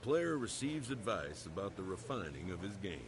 player receives advice about the refining of his game.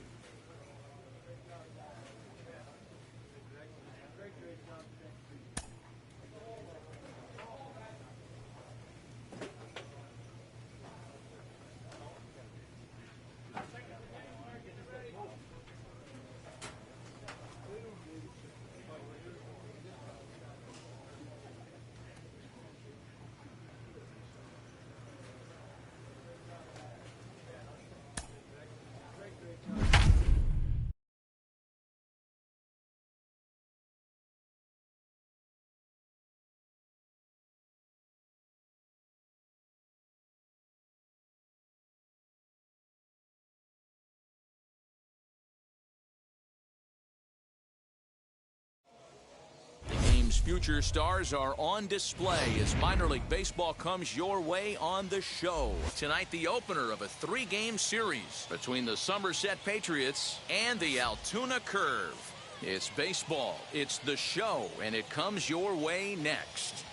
Future stars are on display as minor league baseball comes your way on the show. Tonight, the opener of a 3-game series between the Somerset Patriots and the Altoona Curve. It's baseball, it's the show, and it comes your way next.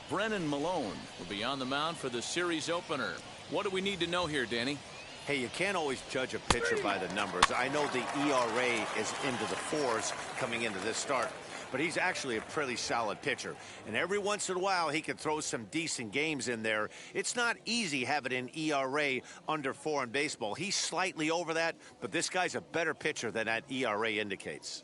Brennan Malone will be on the mound for the series opener. What do we need to know here, Danny? Hey, you can't always judge a pitcher by the numbers. I know the ERA is into the 4s coming into this start, but he's actually a pretty solid pitcher. And every once in a while, he can throw some decent games in there. It's not easy having an ERA under 4 in baseball. He's slightly over that, but this guy's a better pitcher than that ERA indicates.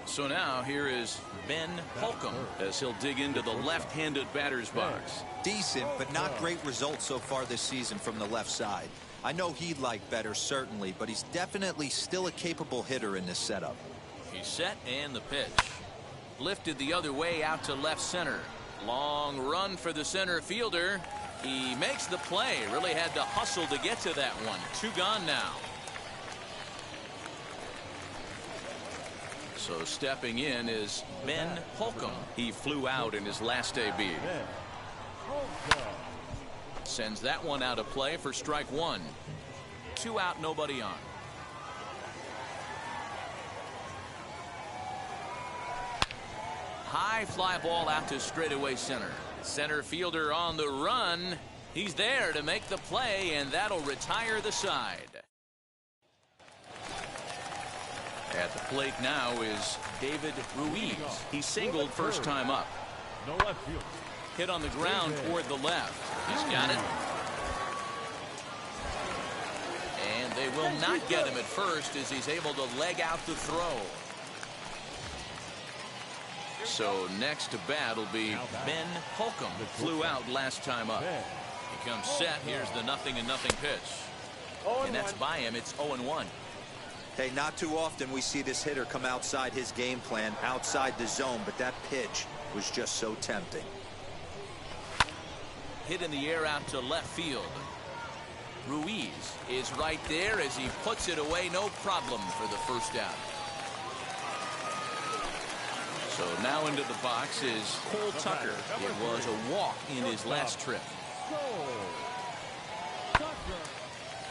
So now here is Ben Holcomb as he'll dig into the left-handed batter's box. Decent, but not great results so far this season from the left side. I know he'd like better, certainly, but he's definitely still a capable hitter in this setup. He's set, and the pitch. Lifted the other way out to left center. Long run for the center fielder. He makes the play. Really had to hustle to get to that one. 2 gone now. So stepping in is Ben Holcomb. He flew out in his last AB. Sends that one out of play for strike 1. 2 out, nobody on. High fly ball out to straightaway center. Center fielder on the run. He's there to make the play, and that'll retire the side. At the plate now is David Ruiz. He singled first time up. Hit on the ground toward the left. He's got it. And they will not get him at first as he's able to leg out the throw. So next to bat will be Ben Holcomb. Flew out last time up. He comes set. Here's the 0-0 pitch. And that's by him. It's 0-1. Hey, not too often we see this hitter come outside his game plan, outside the zone, but that pitch was just so tempting. Hit in the air out to left field. Ruiz is right there as he puts it away, no problem for the first out. So now into the box is Cole Tucker. It was a walk in his last trip.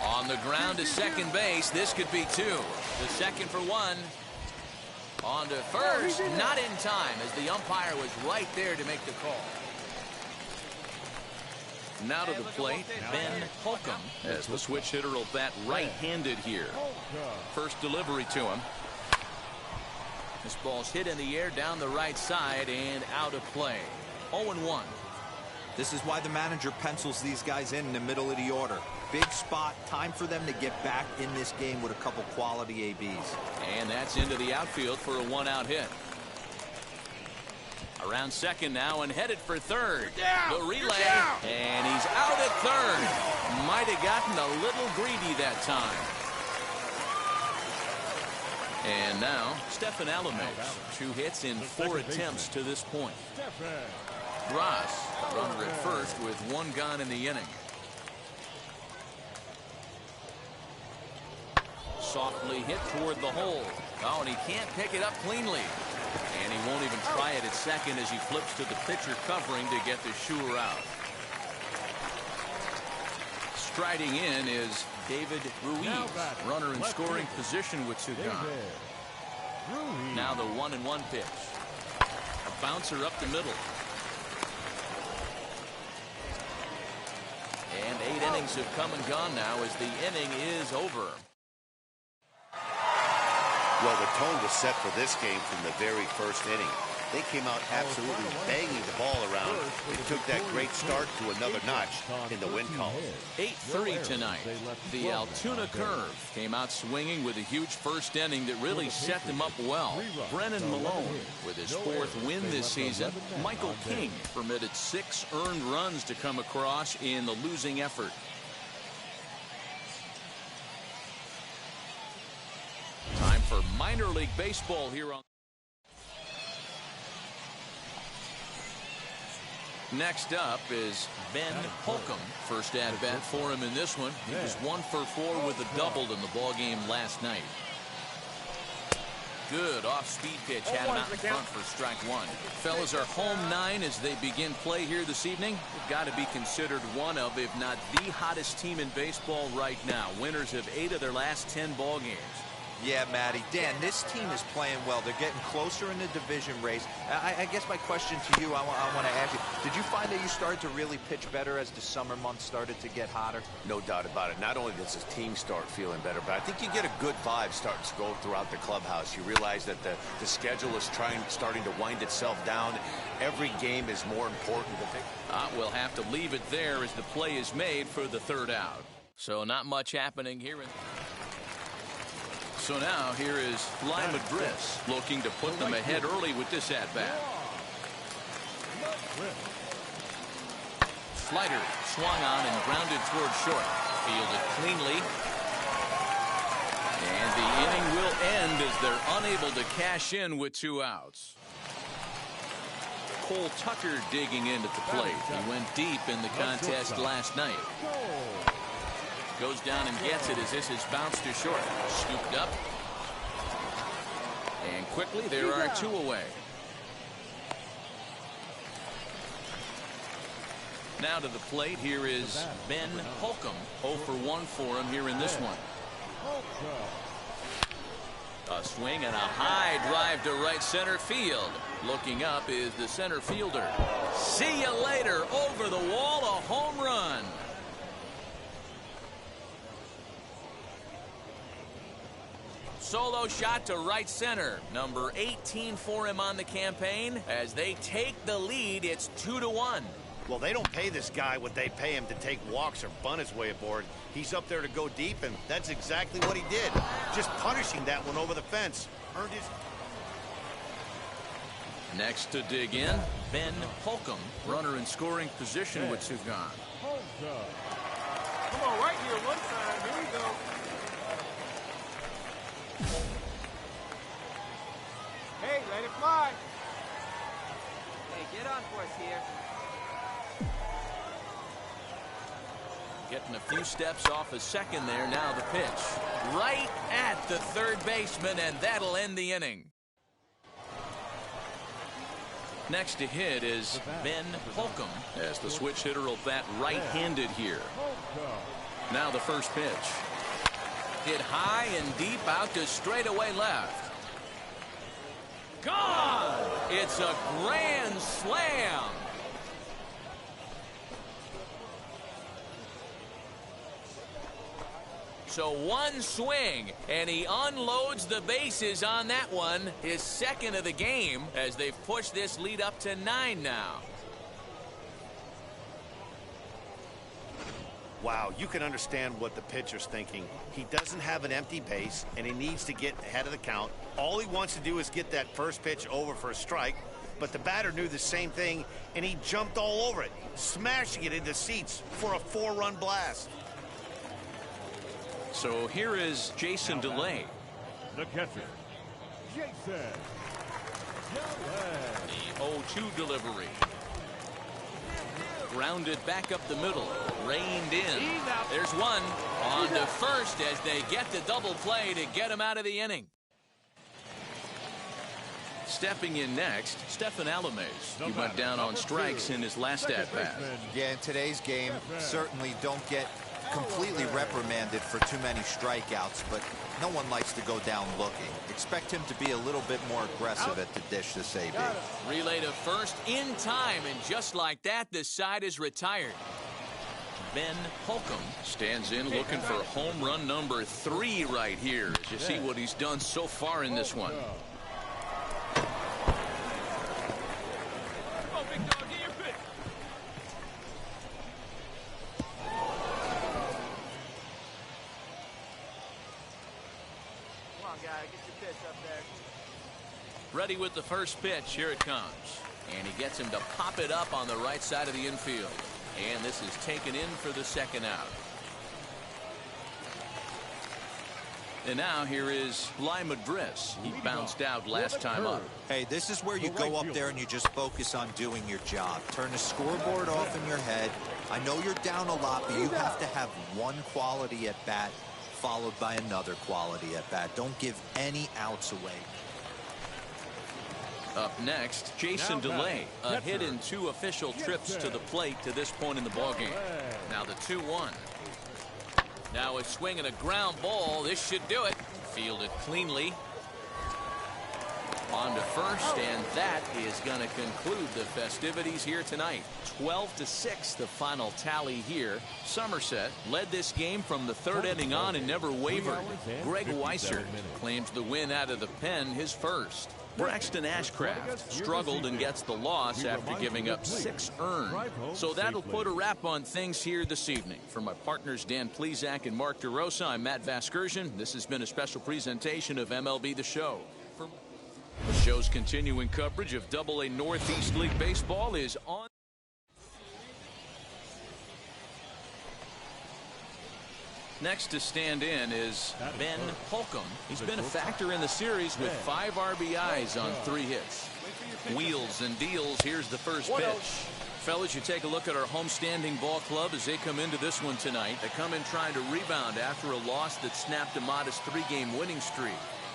On the ground to second base. This could be 2. The second for 1. On to first. Not in time as the umpire was right there to make the call. Now to the plate, Ben Holcomb, as the switch hitter will bat right-handed here. First delivery to him. This ball's hit in the air down the right side and out of play. 0-1. This is why the manager pencils these guys in the middle of the order. Big spot, time for them to get back in this game with a couple quality ABs. And that's into the outfield for a 1-out hit. Around second now and headed for third. The relay, and he's out at third. Might have gotten a little greedy that time. And now, Stephen Alamez. 2 hits in 4 attempts to this point. Ross, runner at first with 1 gone in the inning. Softly hit toward the hole. Oh, and he can't pick it up cleanly. And he won't even try it at second as he flips to the pitcher covering to get the Shure out. Striding in is David Ruiz, runner in scoring position with two gone. Now the 1-1 pitch. A bouncer up the middle. And 8 innings have come and gone now as the inning is over. Well, the tone was set for this game from the very first inning. They came out absolutely banging the ball around. They took that great start to another notch in the win column. 8-3 tonight. The Altoona Curve came out swinging with a huge first inning that really set them up well. Brennan Malone with his 4th win this season. Michael King permitted 6 earned runs to come across in the losing effort. Time for minor league baseball here on. Next up is Ben Holcomb. First at bat for him in this one. He was 1 for 4 with a double in the ball game last night. Good off-speed pitch had him out in front for strike 1. Fellas are home 9 as they begin play here this evening. They've got to be considered one of, if not the hottest team in baseball right now. Winners of 8 of their last 10 ball games. Yeah, Matty. Dan, this team is playing well. They're getting closer in the division race. I guess my question to you, I want to ask you, did you find that you started to really pitch better as the summer months started to get hotter? No doubt about it. Not only does his team start feeling better, but I think you get a good vibe starting to go throughout the clubhouse. You realize that the schedule is starting to wind itself down. Every game is more important. We'll have to leave it there as the play is made for the 3rd out. So not much happening here. So now here is Lima Driss looking to put them ahead early with this at-bat. Slider swung on and grounded toward short. Fielded cleanly. And the inning will end as they're unable to cash in with 2 outs. Cole Tucker digging in at the plate. He went deep in the contest last night. Goes down and gets it as this is bounced to short. Scooped up. And quickly there are 2 away. Now to the plate, here is Ben Holcomb. 0 for 1 for him here in this one. A swing and a high drive to right center field. Looking up is the center fielder. See you later. Over the wall, a home run. Solo shot to right center. Number 18 for him on the campaign. As they take the lead, it's 2-1. Well, they don't pay this guy what they pay him to take walks or bunt his way aboard. He's up there to go deep, and that's exactly what he did. Just punishing that one over the fence. Earned his... Next to dig in, Ben Holcomb, runner in scoring position with 2 gone. Come on, right here, one time. Here we go. Hey, let it fly. Hey, get on for us here. Getting a few steps off a second there. Now the pitch. Right at the 3rd baseman, and that'll end the inning. Next to hit is Ben Holcomb, as the switch hitter will bat right-handed here. Now the first pitch. Hit high and deep out to straightaway left. Gone! It's a grand slam. So 1 swing, and he unloads the bases on that one. His 2nd of the game, as they've pushed this lead up to 9 now. Wow, you can understand what the pitcher's thinking. He doesn't have an empty base, and he needs to get ahead of the count. All he wants to do is get that first pitch over for a strike, but the batter knew the same thing, and he jumped all over it, smashing it into seats for a 4-run blast. So here is Jason DeLay. The catcher, Jason DeLay. The 0-2 delivery. Grounded back up the middle. Reined in. There's one. On to first as they get the double play to get him out of the inning. Stepping in next, Stephen Alames. He went down on strikes in his last at-bat. Yeah, in today's game, certainly don't get completely reprimanded for too many strikeouts, but no one likes to go down looking. Expect him to be a little bit more aggressive at the dish this AB. Relay to first in time, and just like that, the side is retired. Ben Holcomb stands in looking for home run number 3 right here, as you see what he's done so far in this one. Ready with the first pitch. Here it comes. And he gets him to pop it up on the right side of the infield. And this is taken in for the second out. And now here is Bly Madris. He bounced out last time up. Hey, this is where you go up there and you just focus on doing your job. Turn the scoreboard off in your head. I know you're down a lot, but you have to have one quality at bat followed by another quality at bat. Don't give any outs away. Up next, Jason DeLay, a hit in 2 official trips to the plate to this point in the ballgame. Now the 2-1. Now a swing and a ground ball. This should do it. Fielded cleanly. On to first, and that is going to conclude the festivities here tonight. 12-6, the final tally here. Somerset led this game from the 3rd inning on and never wavered. Greg Weissert claims the win out of the pen, his first. Braxton Ashcraft struggled and gets the loss after giving up 6 earned. So that'll put a wrap on things here this evening. For my partners Dan Plesac and Mark DeRosa, I'm Matt Vasgersian. This has been a special presentation of MLB The Show. The show's continuing coverage of AA Northeast League Baseball is on. Next to stand in is Ben Holcomb. He's been a factor in the series with 5 RBIs on 3 hits. Wheels and deals. Here's the first pitch. Fellas, you take a look at our homestanding ball club as they come into this one tonight. They come in trying to rebound after a loss that snapped a modest 3-game winning streak.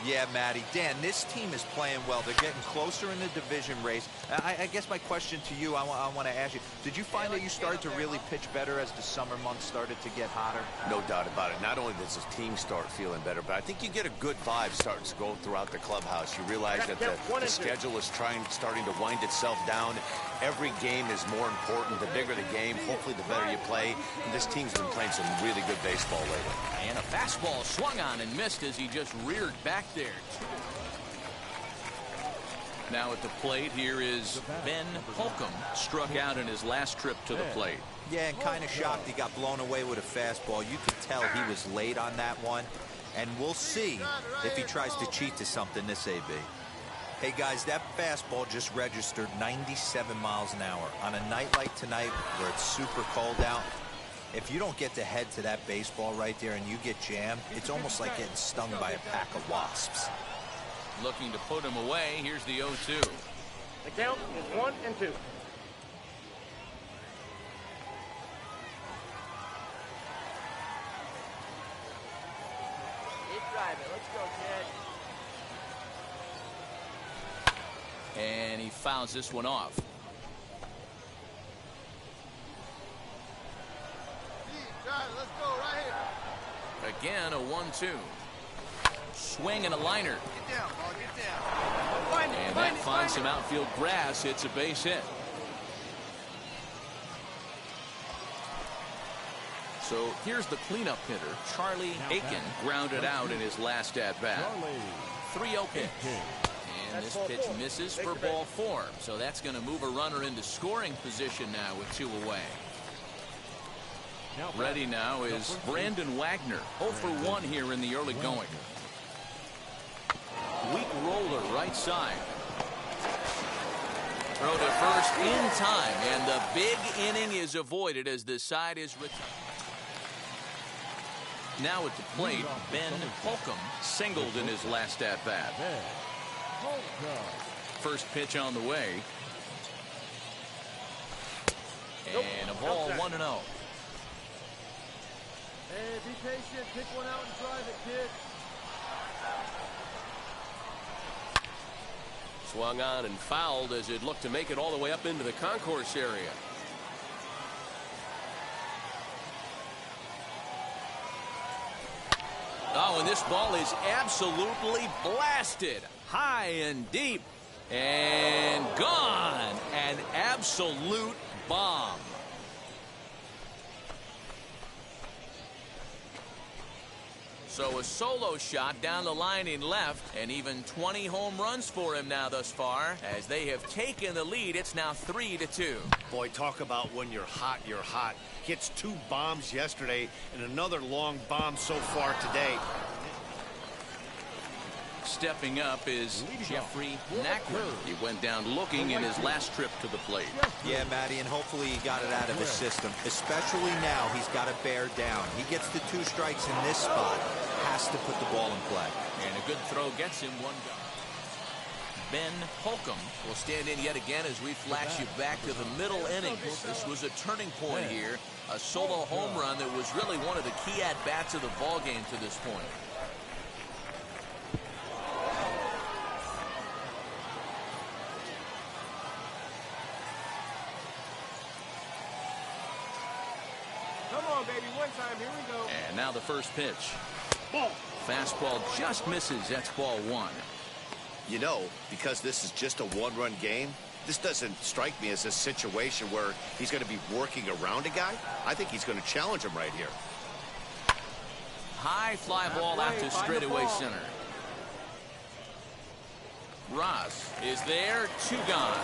Yeah, Matty. Dan, this team is playing well. They're getting closer in the division race. I guess my question to you, I want to ask you, did you find that you started to really pitch better as the summer months started to get hotter? No doubt about it. Not only does the team start feeling better, but I think you get a good vibe starting to go throughout the clubhouse. You realize that the schedule is starting to wind itself down. Every game is more important. The bigger the game, hopefully the better you play. And this team's been playing some really good baseball lately. And a fastball swung on and missed as he just reared back there. Now at the plate, here is Ben Holcomb. Struck out in his last trip to the plate. Yeah, and kind of shocked he got blown away with a fastball. You could tell he was late on that one. And we'll see if he tries to cheat to something this AB. Hey guys, that fastball just registered 97 miles an hour. On a night like tonight where it's super cold out, if you don't get to head to that baseball right there and you get jammed, it's almost like getting stung by a pack of wasps. Looking to put him away. Here's the 0-2. The count is 1 and 2. Keep driving. Let's go, kid. And he fouls this one off. Let's go right here. Again, a 1-2. Swing and a liner. Get down, ball. Get down. And that finds some outfield grass. It's a base hit. So here's the cleanup hitter, Charlie Aiken, grounded out in his last at-bat. 3-0 pitch. And this pitch misses for ball 4. So that's going to move a runner into scoring position now with 2 away. Ready now is Brandon Wagner. 0 for 1 here in the early going. Weak roller right side. Throw to first in time, and the big inning is avoided as the side is retired. Now at the plate, Ben Holcomb singled in his last at-bat. First pitch on the way. And a ball 1-0. Hey, be patient. Pick one out and drive it, kid. Swung on and fouled as it looked to make it all the way up into the concourse area. Oh, and this ball is absolutely blasted. High and deep. And gone. An absolute bomb. So a solo shot down the line in left, and even 20 home runs for him now thus far. As they have taken the lead, it's now 3-2. Boy, talk about when you're hot, you're hot. Hits 2 bombs yesterday and another long bomb so far today. Stepping up is Jeffrey Knackman. He went down looking in his last trip to the plate. Yeah, Matty, and hopefully he got it out of his system. Especially now, he's got to bear down. He gets the 2 strikes in this spot. Has to put the ball in play. And a good throw gets him 1 down. Ben Holcomb will stand in yet again as we flash you back to the middle innings. This was a turning point here. A solo home run that was really one of the key at-bats of the ball game to this point. Come on, baby. One time. Here we go. And now the first pitch. Ball. Fastball just misses. That's ball 1. You know, because this is just a 1-run game, this doesn't strike me as a situation where he's going to be working around a guy. I think he's going to challenge him right here. High fly ball out to straightaway center. Ross is there. 2 gone.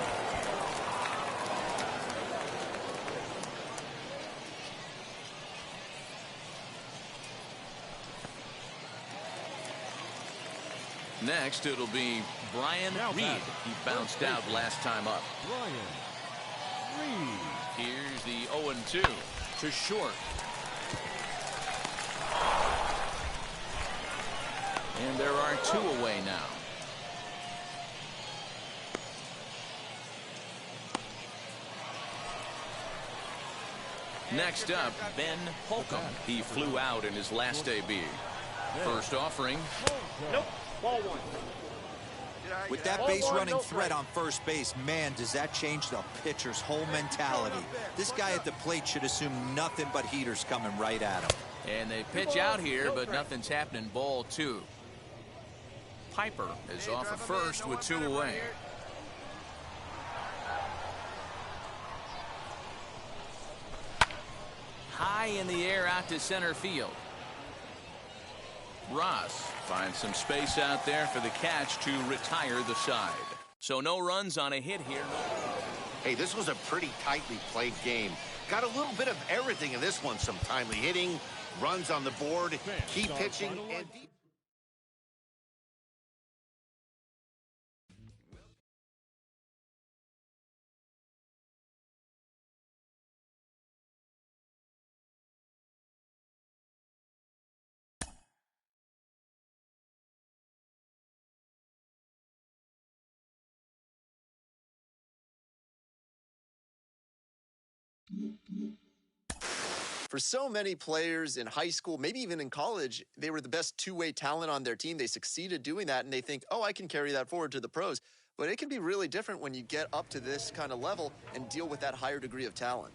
Next, it'll be Brian Reed. He bounced out last time up. Brian Reed. Here's the 0-2 to short. And there are 2 away now. Next up, Ben Holcomb. He flew out in his last AB. First offering. Nope. Ball 1. With that base running threat on first base, man, does that change the pitcher's whole mentality. This guy at the plate should assume nothing but heaters coming right at him. And they pitch out here, but nothing's happening. Ball 2. Piper is off at first with 2 away. High in the air out to center field. Ross finds some space out there for the catch to retire the side. So no runs on a hit here. Hey, this was a pretty tightly played game. Got a little bit of everything in this one. Some timely hitting, runs on the board, key pitching, and deep. For so many players in high school, maybe even in college, they were the best two-way talent on their team. They succeeded doing that, and they think, oh, I can carry that forward to the pros. But it can be really different when you get up to this kind of level and deal with that higher degree of talent.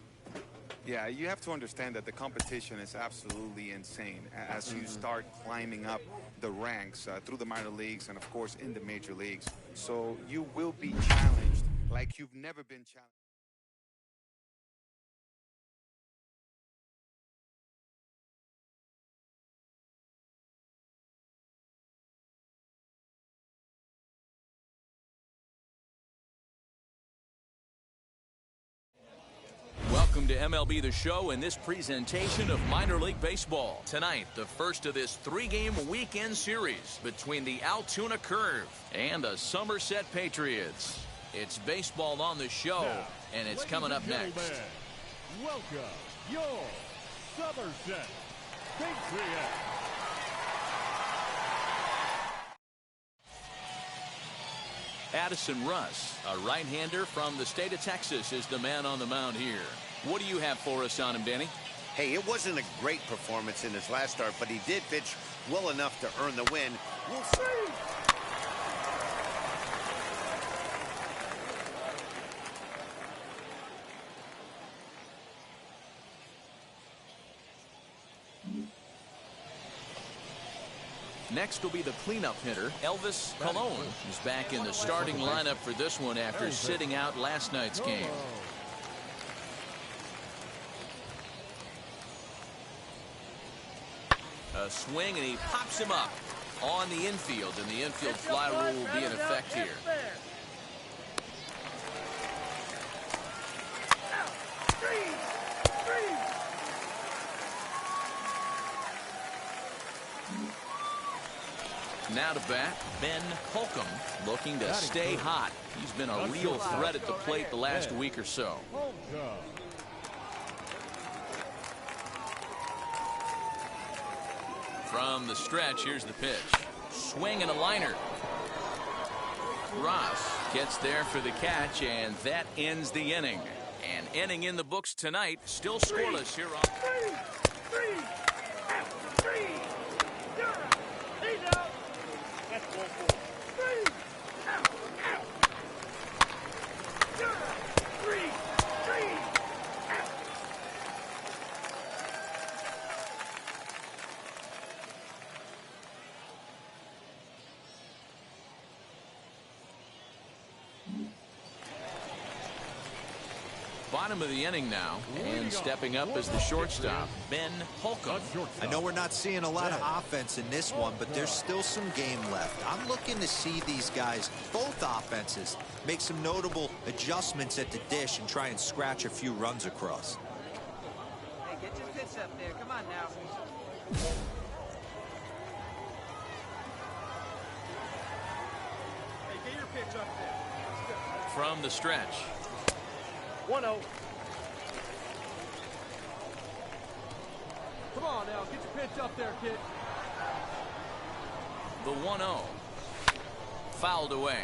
Yeah, you have to understand that the competition is absolutely insane as you start climbing up the ranks through the minor leagues and, of course, in the major leagues. So you will be challenged like you've never been challenged. Welcome to MLB The Show and this presentation of minor league baseball. Tonight, the first of this 3-game weekend series between the Altoona Curve and the Somerset Patriots. It's baseball on the show, and it's coming up next. Welcome, your Somerset Patriots. Addison Russ, a right-hander from the state of Texas, is the man on the mound here. What do you have for us on him, Danny? Hey, it wasn't a great performance in his last start, but he did pitch well enough to earn the win. We'll see. Next will be the cleanup hitter, Elvis Colon, who's back in the starting lineup for this one after sitting out last night's game. A swing, and he pops him up on the infield, and the infield fly rule will be in effect here. Now to bat, Ben Holcomb, looking to stay hot. He's been a real threat at the plate the last week or so. From the stretch, here's the pitch. Swing and a liner. Ross gets there for the catch, and that ends the inning. An inning in the books tonight, still scoreless here on. Bottom of the inning now, and stepping up as the shortstop, Ben Holcomb. I know we're not seeing a lot of offense in this one, but there's still some game left. I'm looking to see these guys, both offenses, make some notable adjustments at the dish and try and scratch a few runs across. Hey, get your pitch up there. Come on now. Hey, get your pitch up there. From the stretch. 1-0. Come on now, get your pitch up there, kid. The 1-0. Fouled away.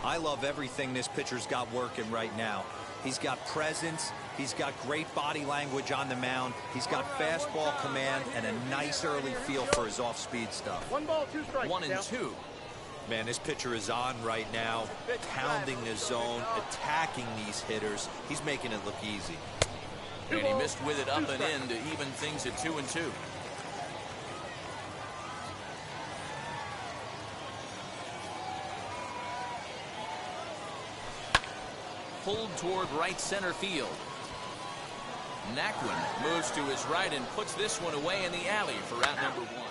I love everything this pitcher's got working right now. He's got presence. He's got great body language on the mound. He's got fastball command and a nice early feel for his off-speed stuff. 1 ball, 2 strikes. 1-2. Man, this pitcher is on right now, pounding the zone, attacking these hitters. He's making it look easy. And he missed with it up and in to even things at 2-2. Pulled toward right center field. Naquin moves to his right and puts this one away in the alley for out number 1.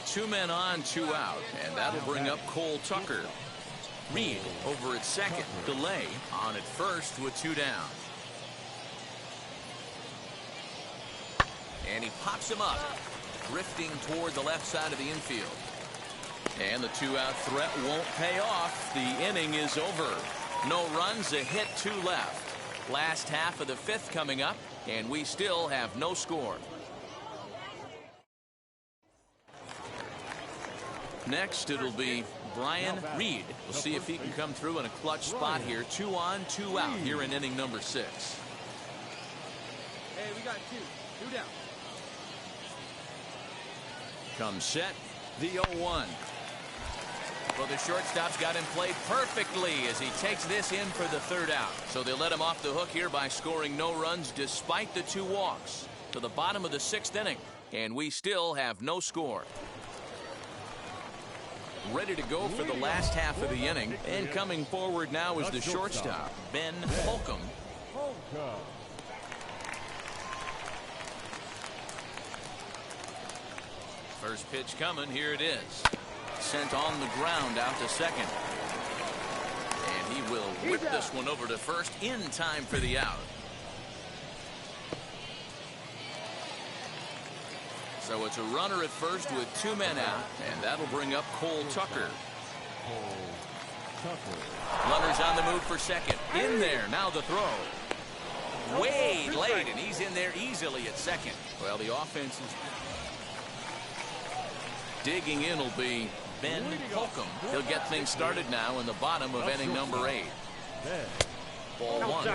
Two men on, 2 out, and that'll bring up Cole Tucker. Reed over at second. Delay on at first with 2 down. And he pops him up, drifting toward the left side of the infield. And the 2-out threat won't pay off. The inning is over. No runs, a hit, 2 left. Last half of the 5th coming up, and we still have no score. Next, it'll be Brian Reed. We'll see if he can come through in a clutch spot here. 2 on, 2 out here in inning number 6. Hey, we got 2 down. Comes set, the 0-1. Well, the shortstop's got him played perfectly as he takes this in for the 3rd out. So they let him off the hook here by scoring no runs despite the 2 walks. To the bottom of the 6th inning, and we still have no score. Ready to go for the last half of the inning, and coming forward now is the shortstop, Ben Holcomb. First pitch coming, here it is. Sent on the ground out to second. And he will whip this one over to first in time for the out. So it's a runner at first with 2 men out, and that'll bring up Cole Tucker. Runners on the move for second. In there, now the throw. Way late, and he's in there easily at second. Well, the offense is digging in will be Ben Holcomb. He'll get things started now in the bottom of inning number 8. Ball 1.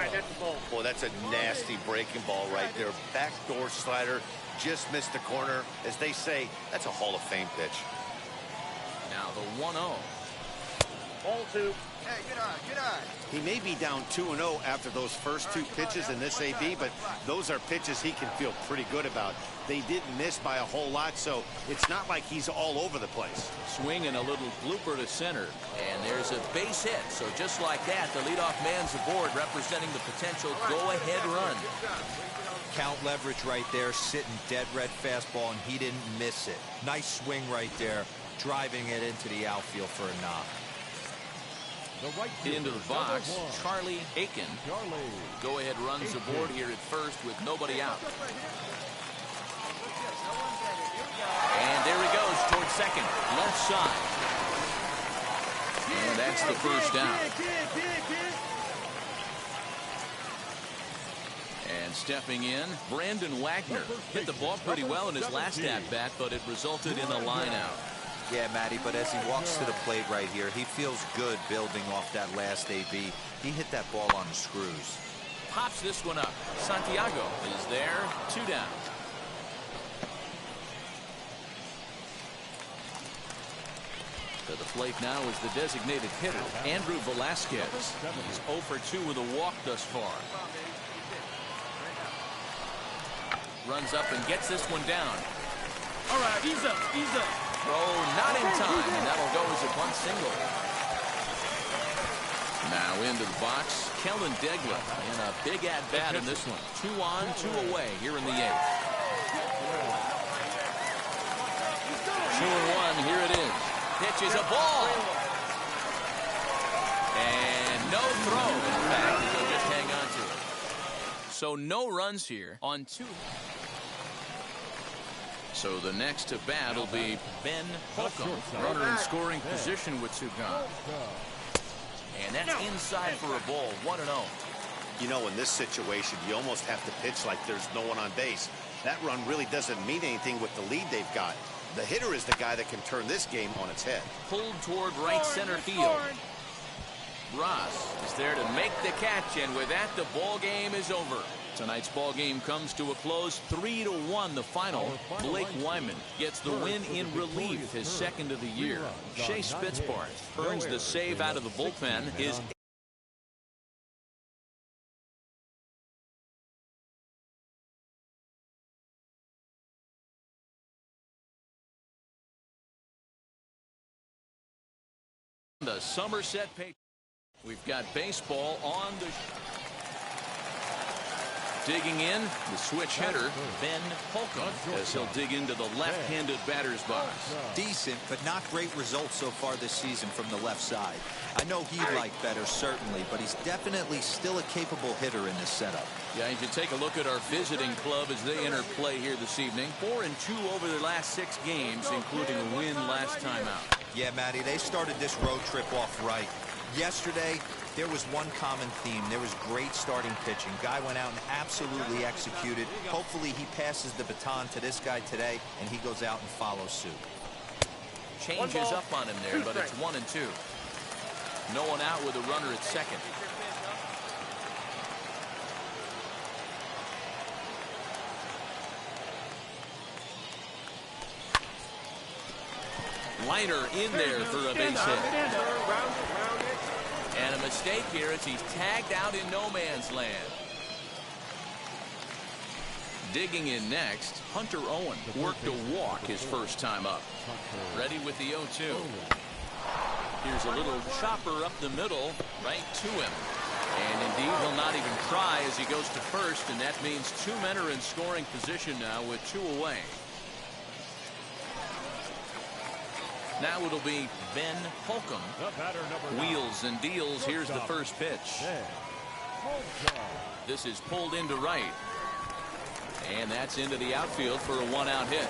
Boy, that's a nasty breaking ball right there. Backdoor slider. Just missed the corner. As they say, that's a Hall of Fame pitch. Now the 1-0. Ball 2. Hey, good eye, good eye. He may be down 2-0 after those first 2 pitches in this AB, but those are pitches he can feel pretty good about. They didn't miss by a whole lot, so it's not like he's all over the place. Swing and a little blooper to center. And there's a base hit. So just like that, the leadoff man's aboard, representing the potential go-ahead run. Count leverage right there, sitting dead red fastball, and he didn't miss it. Nice swing right there, driving it into the outfield for a knock. Into the box, Charlie Aiken. Go-ahead runs aboard here at first with nobody out. And there he goes towards second, left side. And that's the first down. And stepping in, Brandon Wagner hit the ball pretty well in his last at-bat, but it resulted in a line-out. Yeah, Matty, but as he walks to the plate right here, he feels good building off that last AB. He hit that ball on the screws. Pops this one up. Santiago is there, 2 down. To the plate now is the designated hitter, Andrew Velasquez. He's 0 for 2 with a walk thus far. Runs up and gets this one down. All right, ease up, ease up. Throw not in time, and that'll go as a bunt single. Now into the box, Kellen Degler in a big at-bat in this one. 2 on, 2 away here in the 8th. 2-1, here it is. Pitch is a ball. And no throw. In fact, he'll just hang on to it. So no runs here on 2. So the next to bat will be Ben Holcomb, runner in scoring position with 2 gone. And that's inside for a ball, 1-0. You know, in this situation, you almost have to pitch like there's no one on base. That run really doesn't mean anything with the lead they've got. The hitter is the guy that can turn this game on its head. Pulled toward right center field. Ross is there to make the catch, and with that, the ball game is over. Tonight's ball game comes to a close, 3-1 the final. Blake Wyman gets the win in relief, his 2nd of the year. Shea Spitzbarth earns the save out of the bullpen. His the Somerset Patriots. We've got baseball on the digging in, the switch hitter, Ben Holcomb, as he'll dig into the left-handed batter's box. Decent, but not great results so far this season from the left side. I know he'd like better, certainly, but he's definitely still a capable hitter in this setup. Yeah, you can take a look at our visiting club as they enter play here this evening. 4-2 over their last 6 games, including a win last time out. Yeah, Matty, they started this road trip off right. Yesterday, there was one common theme. There was great starting pitching. Guy went out and absolutely executed. Hopefully he passes the baton to this guy today, and he goes out and follows suit. Changes up on him there, but it's 1-2. No one out with a runner at second. Liner in there for a base hit. And a mistake here as he's tagged out in no man's land. Digging in next, Hunter Owen worked a walk his first time up. Ready with the 0-2. Here's a little chopper up the middle, right to him. And indeed, he'll not even try as he goes to first, and that means 2 men are in scoring position now with 2 away. Now it'll be Ben Holcomb. Wheels and deals. Here's the first pitch. This is pulled into right. And that's into the outfield for a 1-out hit.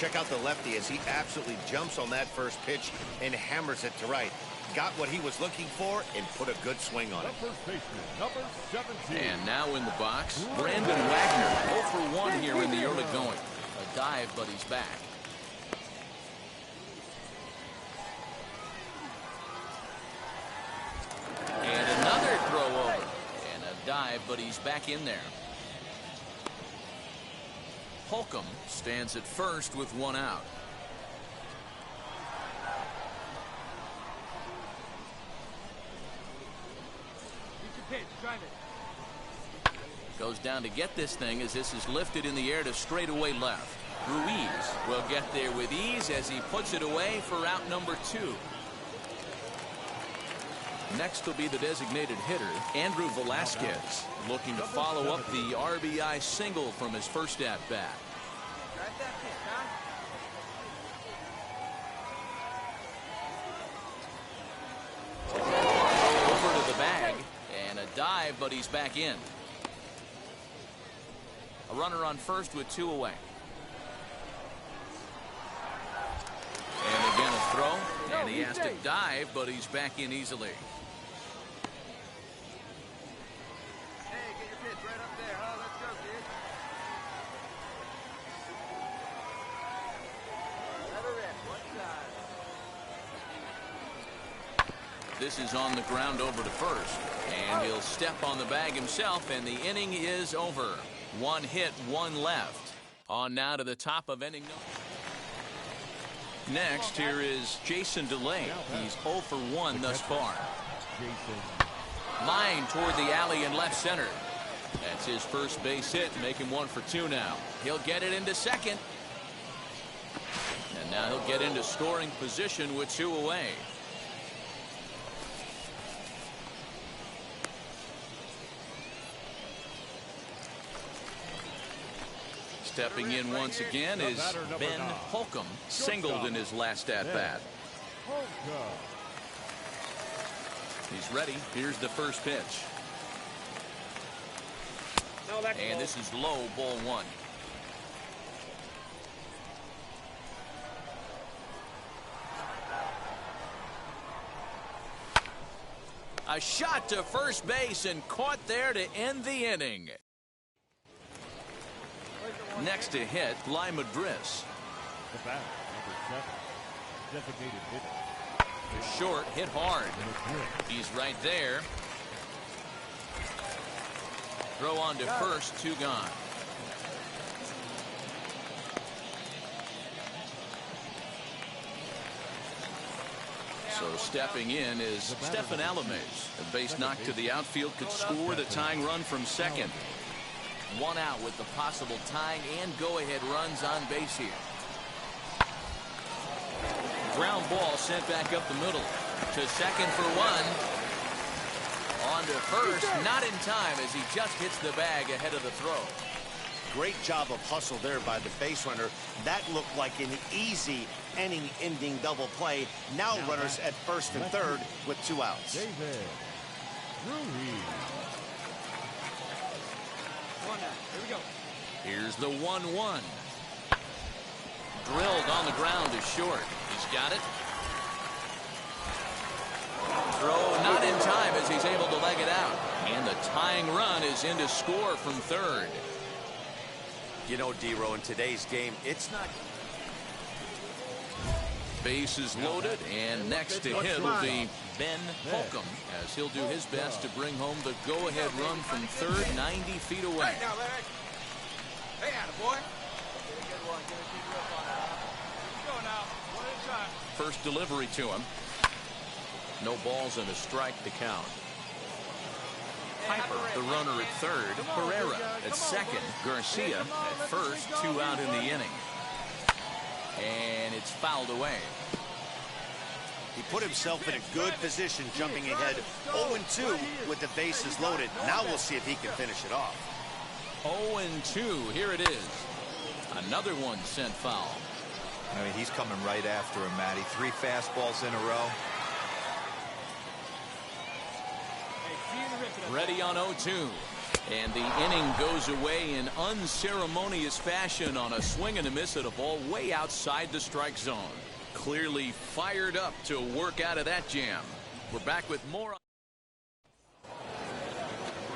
Check out the lefty as he absolutely jumps on that first pitch and hammers it to right. Got what he was looking for and put a good swing on it. And now in the box, Brandon Wagner. 0 for 1 here in the early going. A dive, but he's back. And another throw over. And a dive, but he's back in there. Holcomb stands at first with 1 out. Goes down to get this thing as this is lifted in the air to straightaway left. Ruiz will get there with ease as he puts it away for out number 2. Next will be the designated hitter, Andrew Velasquez, looking to follow up the RBI single from his first at-bat. Over to the bag, and a dive, but he's back in. A runner on first with 2 away. And again a throw, and he has to dive, but he's back in easily. Hey, get your pitch right up there, huh? Let's go, kid. Let her in, one side. This is on the ground over to first, and he'll step on the bag himself, and the inning is over. 1 hit, 1 left. On now to the top of inning number. Next, here is Jason DeLay. He's 0 for 1 thus far. Line toward the alley in left center. That's his first base hit, make him 1 for 2 now. He'll get it into second. And now he'll get into scoring position with 2 away. Stepping in once again is Ben Holcomb, singled in his last at-bat. He's ready. Here's the first pitch. And this is low, ball 1. A shot to first base and caught there to end the inning. Next to hit, Lima Driss. The bat, number 7, designated hitter. The short hit hard. He's right there. Throw on to first, 2 gone. So stepping in is Stefan Alames. A base knock to the outfield could score the tying run from second. 1 out with the possible tying and go-ahead runs on base here. Ground ball sent back up the middle to second for 1. On to first, not in time as he just hits the bag ahead of the throw. Great job of hustle there by the base runner. That looked like an easy inning-ending double play. Now runners at first and third with 2 outs. Here we go. Here's the 1-1. Drilled on the ground is short. He's got it. Throw not in time as he's able to leg it out. And the tying run is in to score from third. You know, D-Row, in today's game, it's not... Bases loaded, and next to hit will be Ben Holcomb as he'll do his best to bring home the go-ahead run from third, 90 feet away. Hey, now, Larry. Hey, attaboy. Get a good one. Get a good grip on that. Here we go now. 1 at a time. First delivery to him. No balls and a strike to count. Piper, the runner at third. Pereira at second. Garcia at first. 2 out in the inning. And it's fouled away. He put himself in a good position jumping ahead 0-2 with the bases loaded. Now we'll see if he can finish it off. 0-2. Here it is. Another one sent foul. I mean, he's coming right after him, Matty. 3 fastballs in a row. Ready on 0-2. And the inning goes away in unceremonious fashion on a swing and a miss at a ball way outside the strike zone. Clearly fired up to work out of that jam. We're back with more.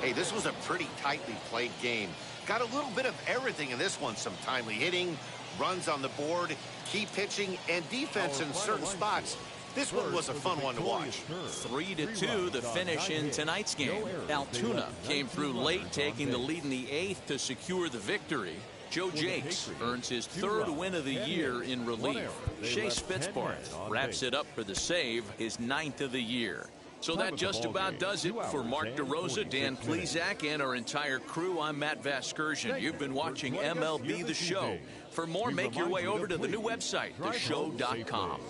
Hey, this was a pretty tightly played game. Got a little bit of everything in this one. Some timely hitting, runs on the board, key pitching, and defense in certain spots. This one was a fun one to watch. 3-2 the finish in tonight's game. Altoona came through late, taking the lead in the 8th to secure the victory. Joe Jakes earns his 3rd win of the year in relief. Shea Spitzbarth wraps it up for the save, his 9th of the year. So that just about does it for Mark DeRosa, Dan Plezak, and our entire crew. I'm Matt Vasgersian. You've been watching MLB The Show. For more, make your way over to the new website, theshow.com.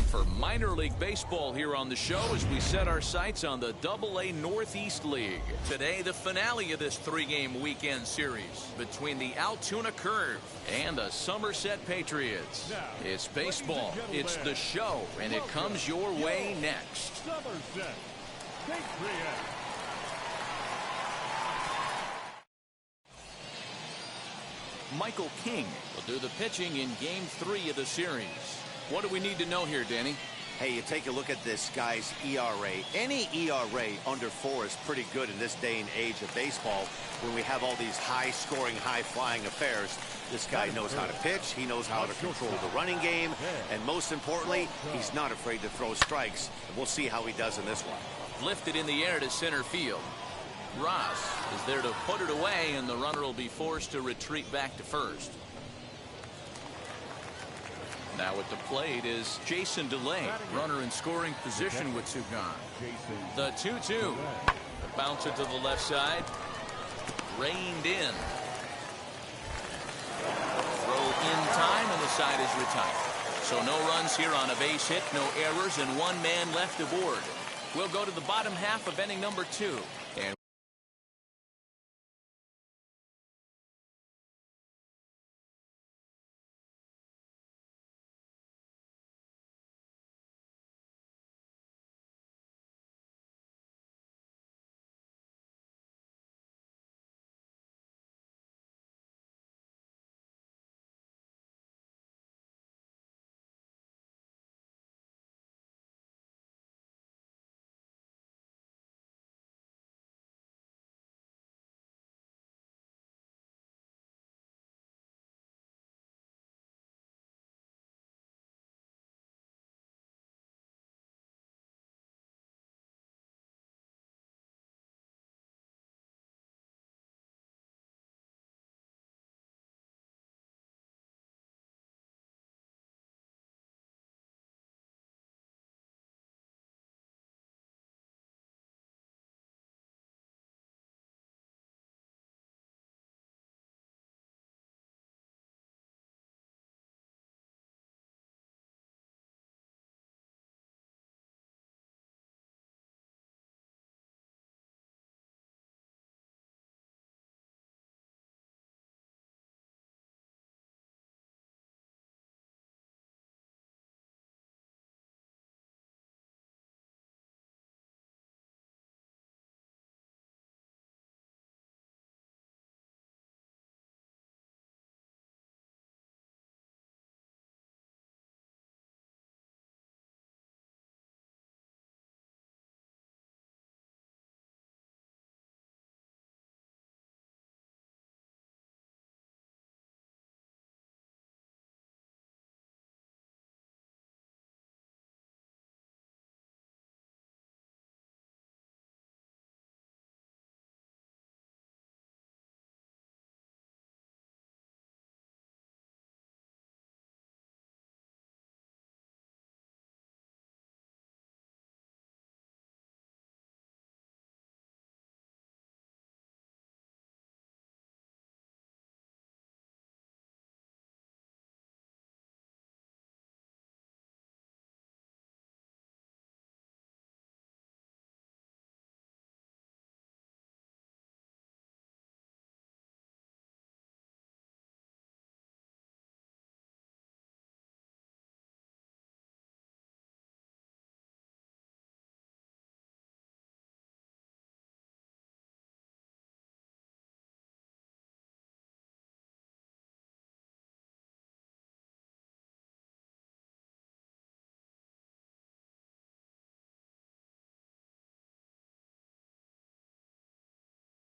For minor league baseball here on the show as we set our sights on the AA Northeast League. Today, the finale of this three-game weekend series between the Altoona Curve and the Somerset Patriots. It's baseball, it's the show, and it comes your way next. Somerset Patriots. Michael King will do the pitching in Game 3 of the series. What do we need to know here, Danny? Hey, you take a look at this guy's ERA. Any ERA under 4 is pretty good in this day and age of baseball when we have all these high-scoring, high-flying affairs. This guy knows how to pitch. He knows how to control the running game. And most importantly, he's not afraid to throw strikes. And we'll see how he does in this one. Lifted in the air to center field. Ross is there to put it away, and the runner will be forced to retreat back to first. Now at the plate is Jason DeLay, runner in scoring position with two gone. The 2-2. Bounce it to the left side. Reined in. Throw in time, and the side is retired. So no runs here on a base hit, no errors, and one man left aboard. We'll go to the bottom half of inning number 2. And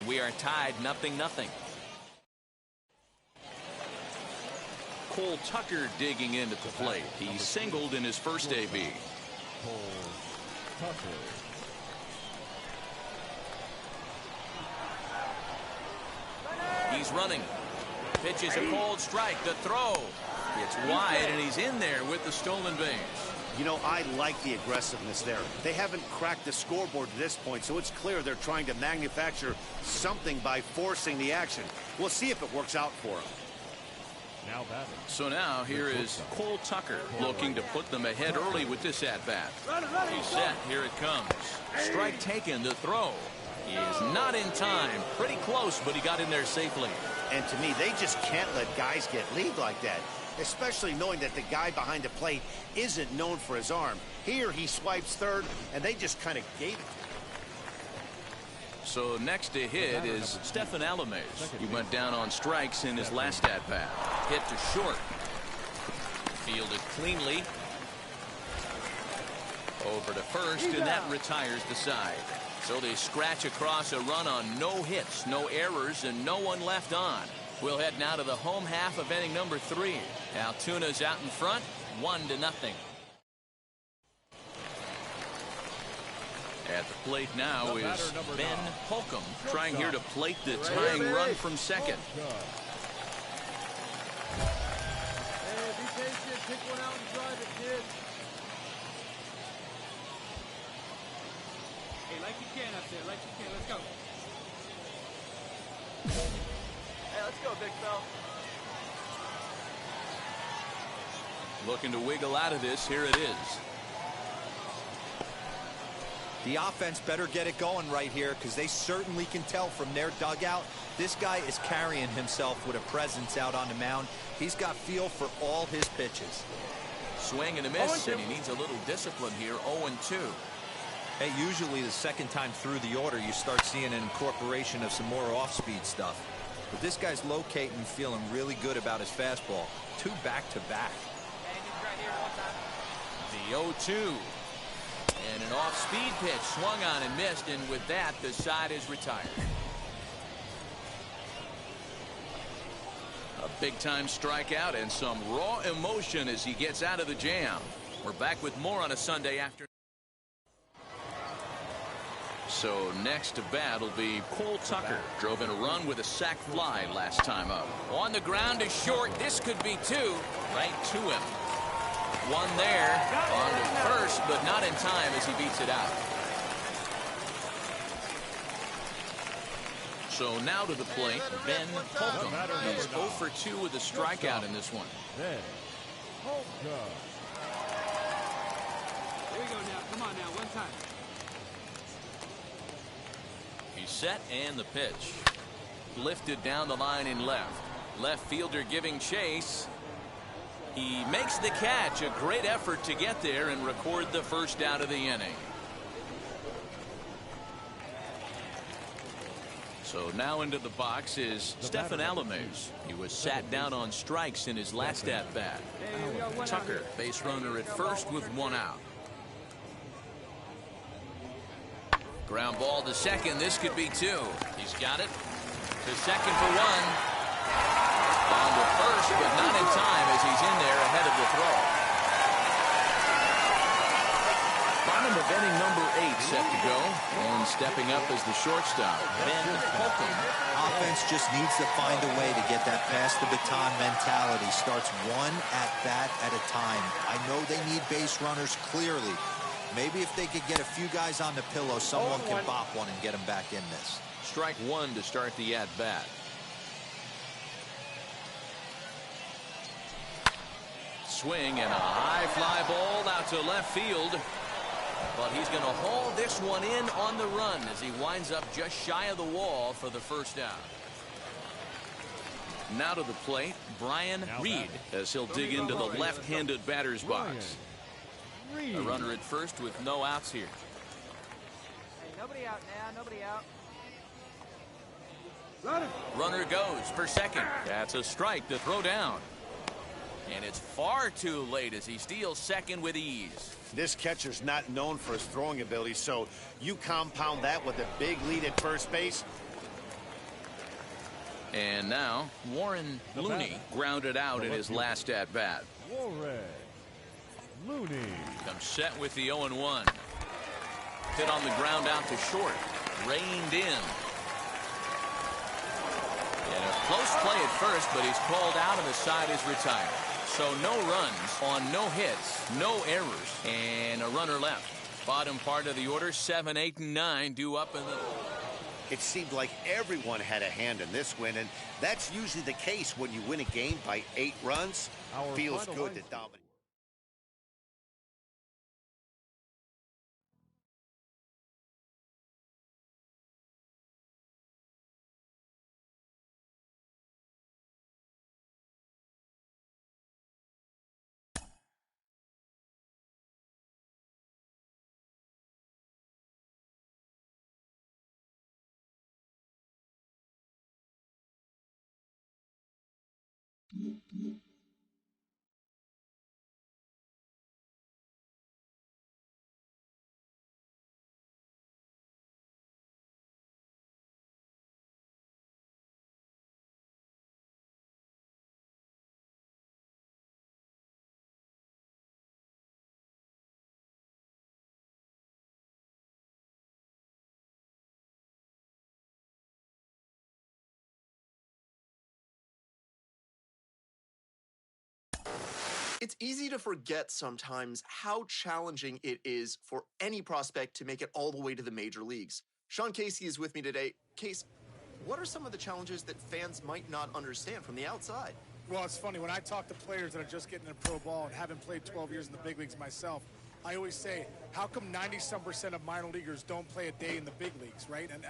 we are tied 0-0. Cole Tucker digging in at the plate. He singled in his first AB. He's running. Pitches a cold strike. The throw. It's wide, and he's in there with the stolen base. You know, I like the aggressiveness there. They haven't cracked the scoreboard to this point, so it's clear they're trying to manufacture something by forcing the action. We'll see if it works out for them. So now here is Cole Tucker looking to put them ahead early with this at-bat. He's set. Here it comes. Strike taken. The throw. He is not in time. Pretty close, but he got in there safely. And to me, they just can't let guys get lead like that, especially knowing that the guy behind the plate isn't known for his arm. Here he swipes third, and they just kind of gave it. So next to hit is Stephen Alamez. He went down on strikes in his last at-bat. Hit to short. Fielded cleanly. Over to first, and that retires the side. So they scratch across a run on no hits, no errors, and no one left on. We'll head now to the home half of inning number 3. Altuna's out in front, 1-0. At the plate now is Ben Holcomb, trying here to plate the tying run from second. Hey, be patient. Pick one out and drive it, kid. Hey, like you can up there. Like you can. Let's go. Hey, let's go, big fella. Looking to wiggle out of this. Here it is. The offense better get it going right here, because they certainly can tell from their dugout this guy is carrying himself with a presence out on the mound. He's got feel for all his pitches. Swing and a miss, and he needs a little discipline here. 0-2. Hey, usually the second time through the order you start seeing an incorporation of some more off-speed stuff. But this guy's locating and feeling really good about his fastball. 2 back-to-back. The 0-2. And an off-speed pitch swung on and missed, and with that, the side is retired. A big-time strikeout and some raw emotion as he gets out of the jam. We're back with more on a Sunday afternoon. So next to bat will be Cole Tucker. Drove in a run with a sac fly last time up. On the ground is short. This could be 2. Right to him. One there on to first, but not in time as he beats it out. So now to the plate, Ben Holcomb. He's 0 for 2 with a strikeout in this one. Ben Holcomb. Here we go now. Come on now. One time. He's set, and the pitch. Lifted down the line in left. Left fielder giving chase. He makes the catch. A great effort to get there and record the first out of the inning. So now into the box is Stephen Alamez. He was sat down on strikes in his last at-bat. Tucker, base runner at first with 1 out. Ground ball to second. This could be 2. He's got it. To second for 1. On to first, but not in time as he's in there ahead of the throw. Bottom of inning number 8 set to go. And stepping up as the shortstop, Ben Holcomb. Offense just needs to find a way to get that pass the baton mentality. Starts 1 at-bat at a time. I know they need base runners clearly. Maybe if they could get a few guys on the pillow, someone can bop one and get them back in this. Strike 1 to start the at-bat. Swing and a high fly ball out to left field. But he's going to haul this one in on the run as he winds up just shy of the wall for the first out. Now to the plate, Brian Reed, as he'll dig into the left-handed batter's box. A runner at first with no outs here. Hey, nobody out now. Nobody out. Runner goes for second. That's a strike to throw down. And it's far too late as he steals second with ease. This catcher's not known for his throwing ability, so you compound that with a big lead at first base. And now Warren Looney grounded out in his last at-bat. Warren Looney Comes set with the 0-1. Hit on the ground out to short. Reined in. And a close play at first, but he's called out and the side is retired. So no runs on no hits, no errors, and a runner left. Bottom part of the order, 7, 8, and 9 due up in the... It seemed like everyone had a hand in this win, and that's usually the case when you win a game by 8 runs. Feels good to dominate. It's easy to forget sometimes how challenging it is for any prospect to make it all the way to the major leagues. Sean Casey is with me today. Case, what are some of the challenges that fans might not understand from the outside? Well, it's funny. When I talk to players that are just getting into pro ball and haven't played 12 years in the big leagues myself, I always say, how come 90-some% of minor leaguers don't play a day in the big leagues, right? And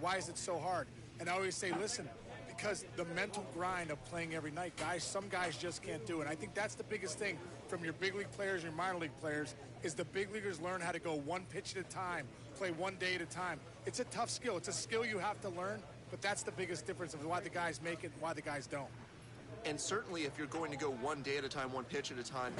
why is it so hard? And I always say, listen, because the mental grind of playing every night, some guys just can't do it. I think that's the biggest thing from your big league players and your minor league players is the big leaguers learn how to go one pitch at a time, play one day at a time. It's a tough skill. It's a skill you have to learn, but that's the biggest difference of why the guys make it and why the guys don't. And certainly if you're going to go one day at a time, one pitch at a time,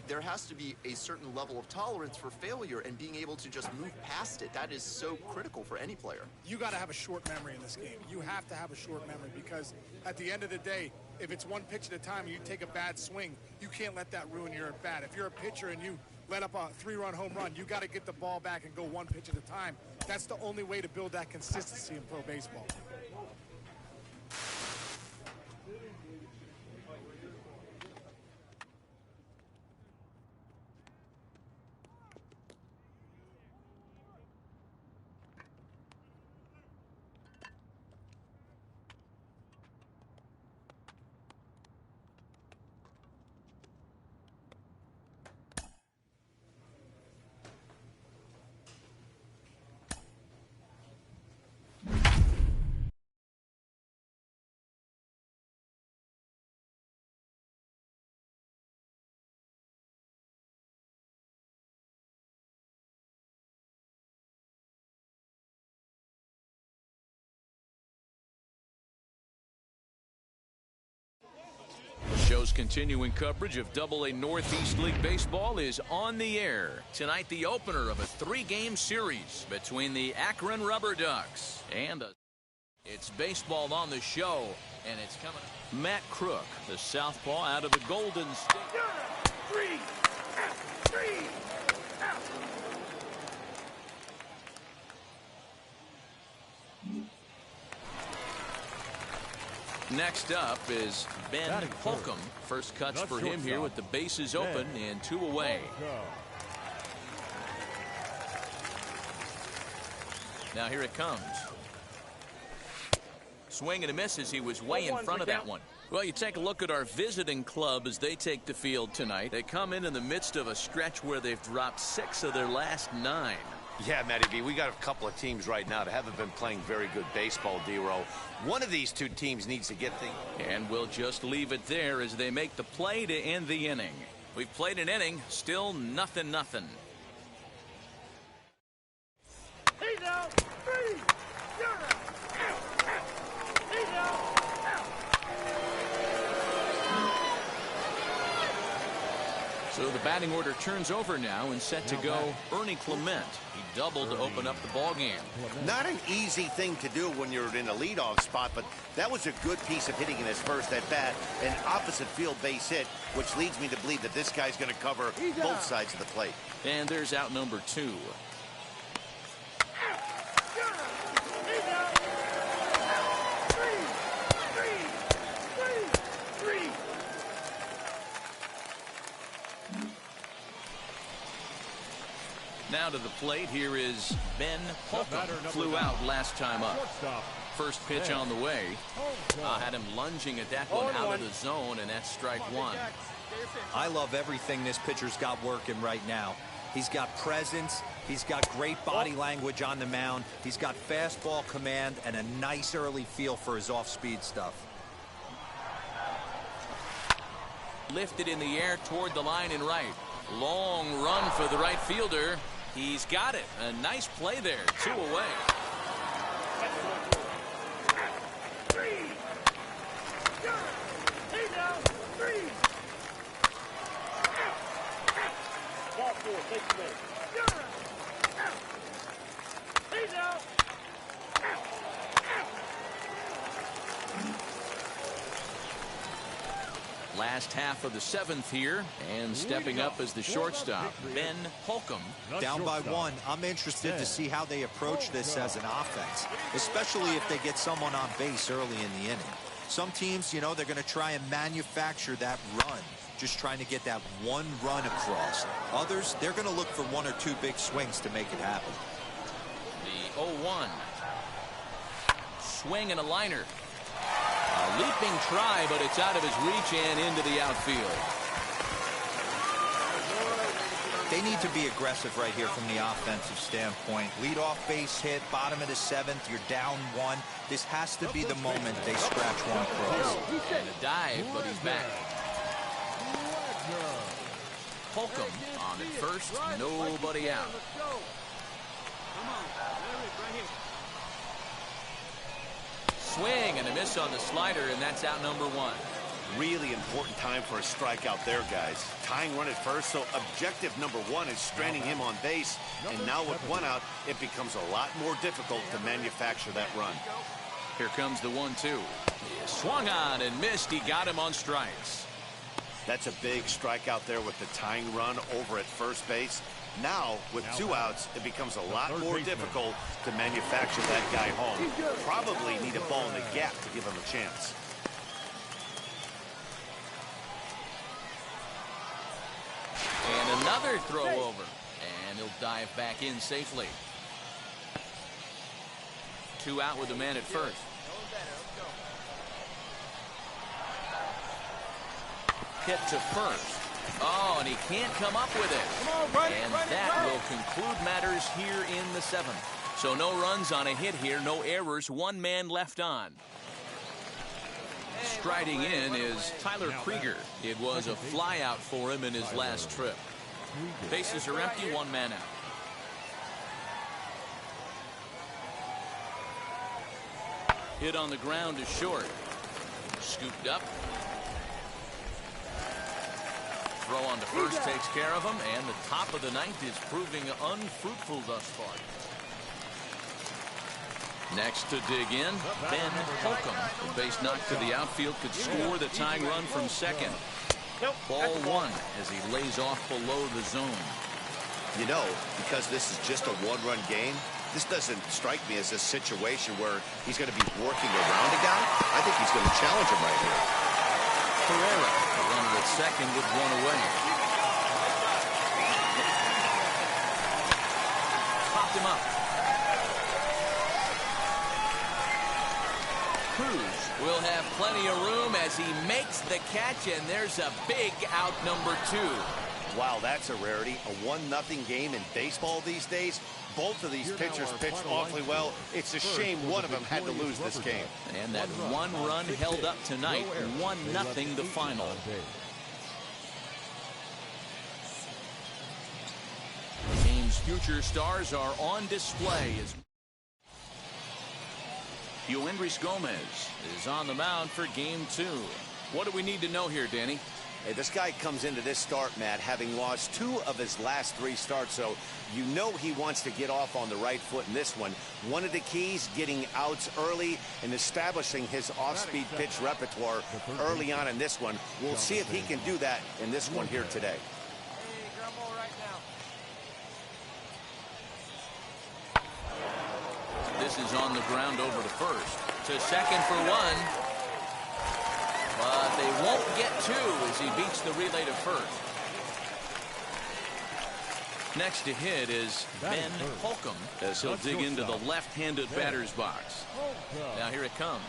there has to be a certain level of tolerance for failure and being able to just move past it. That is so critical for any player. You got to have a short memory in this game. You have to have a short memory because at the end of the day, if it's one pitch at a time and you take a bad swing, you can't let that ruin your at-bat. If you're a pitcher and you let up a 3-run home run, you got to get the ball back and go one pitch at a time. That's the only way to build that consistency in pro baseball. Show's continuing coverage of Double-A Northeast League Baseball is on the air. Tonight, the opener of a 3-game series between the Akron Rubber Ducks and it's baseball on the show, and it's coming. Matt Crook, the southpaw out of the Golden State. 3 out, 3 out. Next up is Ben Holcomb. First cuts for him here with the bases open and 2 away. Now here it comes. Swing and a miss as he was way in front of that one. Well, you take a look at our visiting club as they take the field tonight. They come in the midst of a stretch where they've dropped 6 of their last 9. Yeah, Matty B, we got a couple of teams right now that haven't been playing very good baseball, D-Row. One of these 2 teams needs to get things. And we'll just leave it there as they make the play to end the inning. We've played an inning, still 0-0. He's out. 3 0 out. He's out. So the batting order turns over now and set to go Ernie Clement. He doubled to open up the ball game. Not an easy thing to do when you're in a leadoff spot, but that was a good piece of hitting in his first at bat, an opposite field base hit, which leads me to believe that this guy's going to cover both sides of the plate. And there's out number 2. Now to the plate, here is Ben Holcomb. Flew out last time up. First pitch on the way. Had him lunging at that one out of the zone, and that's strike one. I love everything this pitcher's got working right now. He's got presence. He's got great body language on the mound. He's got fastball command and a nice early feel for his off-speed stuff. Lifted in the air toward the line and right. Long run for the right fielder. He's got it. A nice play there. 2 away. Last half of the 7th here, and stepping up as the shortstop, Ben Holcomb. Down by 1. I'm interested to see how they approach this as an offense, especially if they get someone on base early in the inning. Some teams, you know, they're going to try and manufacture that run, just trying to get that one run across. Others, they're going to look for 1 or 2 big swings to make it happen. The 0-1. Swing and a liner. A leaping try, but it's out of his reach and into the outfield. They need to be aggressive right here from the offensive standpoint. Lead off base hit, bottom of the 7th, you're down 1. This has to be the moment they scratch one across. And a dive, but he's back. Holcomb on at first, nobody out. Swing and a miss on the slider, and that's out number 1. Really important time for a strikeout there, guys. Tying run at first, so objective number 1 is stranding him on base. And now with 1 out, it becomes a lot more difficult to manufacture that run. Here comes the 1-2. Swung on and missed. He got him on strikes. That's a big strikeout there with the tying run over at first base. Now, with 2 outs, it becomes a lot more difficult to manufacture that guy home. Probably need a ball in the gap to give him a chance. And another throw over. And he'll dive back in safely. 2 out with the man at first. Hit to first. Oh, and he can't come up with it. And that will conclude matters here in the 7th. So no runs on a hit here, no errors, 1 man left on. Striding in is Tyler Krieger. It was a fly out for him in his last trip. Bases are empty, 1 man out. Hit on the ground is short. Scooped up. Throw on to first takes care of him, and the top of the 9th is proving unfruitful thus far. Next to dig in, Ben Holcomb. The base knock to the outfield could score the tying run from second. Ball 1 as he lays off below the zone. You know, because this is just a 1-run game, this doesn't strike me as a situation where he's going to be working around a guy. I think he's going to challenge him right here. Pereira, the runner at second with 1 away. Popped him up. Cruz will have plenty of room as he makes the catch, and there's a big out number 2. Wow, that's a rarity. A 1-0 game in baseball these days. Both of these pitchers pitched awfully well. It's a shame one of them had to lose this game. And that 1 run held up tonight. 1-0 the final. The game's future stars are on display as Yoendrys Gomez is on the mound for game 2. What do we need to know here, Danny? Hey, this guy comes into this start, Matt, having lost 2 of his last 3 starts, so you know he wants to get off on the right foot in this one. One of the keys, getting outs early and establishing his off-speed pitch repertoire early on in this one. We'll see if he can do that in this one here today. This is on the ground over to first. To second for 1. But they won't get 2 as he beats the relay to first. Next to hit is Ben Holcomb as he'll dig into the left-handed batter's box. Now here it comes.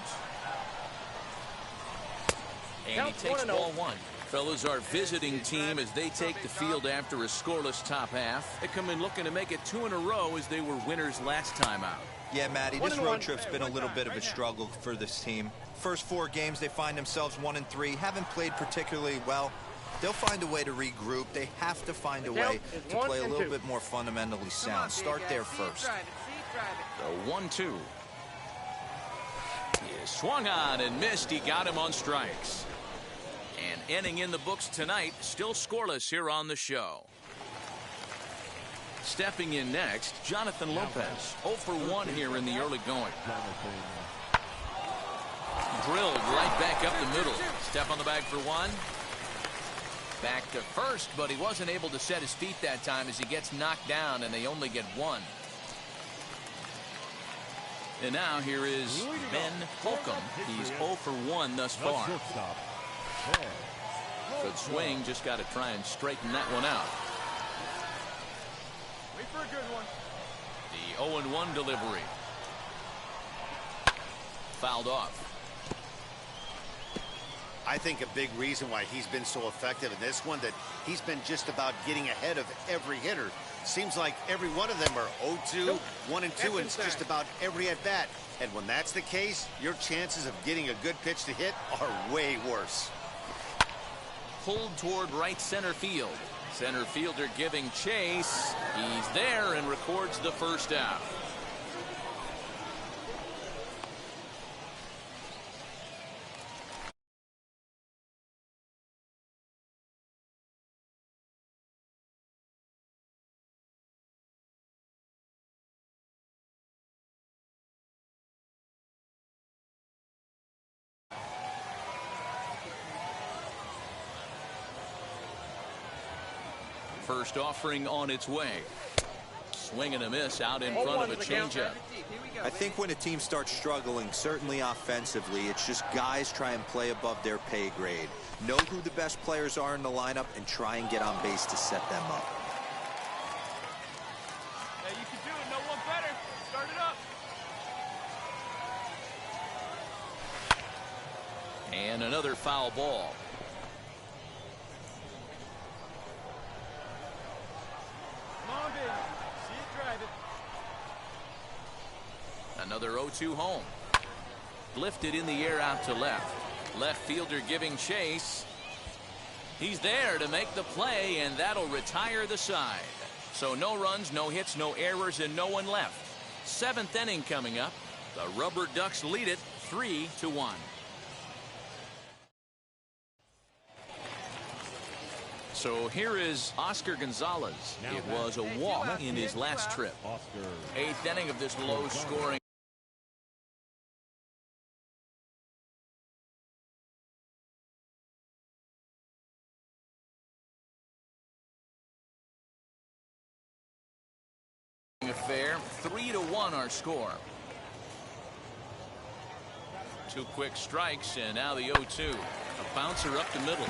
And he takes ball one. Fellas, our visiting team as they take the field after a scoreless top half. They come in looking to make it 2 in a row as they were winners last time out. Yeah, Matty, this road trip's been a little bit of a struggle for this team. First 4 games, they find themselves 1-3. Haven't played particularly well. They'll find a way to regroup. They have to find a way to play a little bit more fundamentally sound. Start there first. The 1-2. He swung on and missed. He got him on strikes. And inning in the books tonight, still scoreless here on the show. Stepping in next, Jonathan Lopez. 0 for 1 here in the early going. Drilled right back up the middle. Step on the bag for 1. Back to first, but he wasn't able to set his feet that time as he gets knocked down, and they only get 1. And now here is Ben Holcomb. He's 0 for 1 thus far. Good swing, just got to try and straighten that one out. Wait for a good one. The 0-1 delivery. Fouled off. I think a big reason why he's been so effective in this one, that he's been just about getting ahead of every hitter. Seems like every one of them are 0-2, 1-2, and it's just about every at-bat. And when that's the case, your chances of getting a good pitch to hit are way worse. Pulled toward right center field. Center fielder giving chase. He's there and records the first out. First offering on its way. Swing and a miss out in front of a changeup. I think when a team starts struggling, certainly offensively, it's just guys try and play above their pay grade. Know who the best players are in the lineup and try and get on base to set them up. Hey, you can do it. No one better. Start it up. And another foul ball. Another 0-2 home. Lifted in the air out to left. Left fielder giving chase. He's there to make the play, and that'll retire the side. So no runs, no hits, no errors, and no one left. 7th inning coming up. The Rubber Ducks lead it 3-1. So here is Oscar Gonzalez. It was a walk in his last trip. 8th inning of this low-scoring affair. 3-1 our score. 2 quick strikes, and now the 0-2. A bouncer up the middle.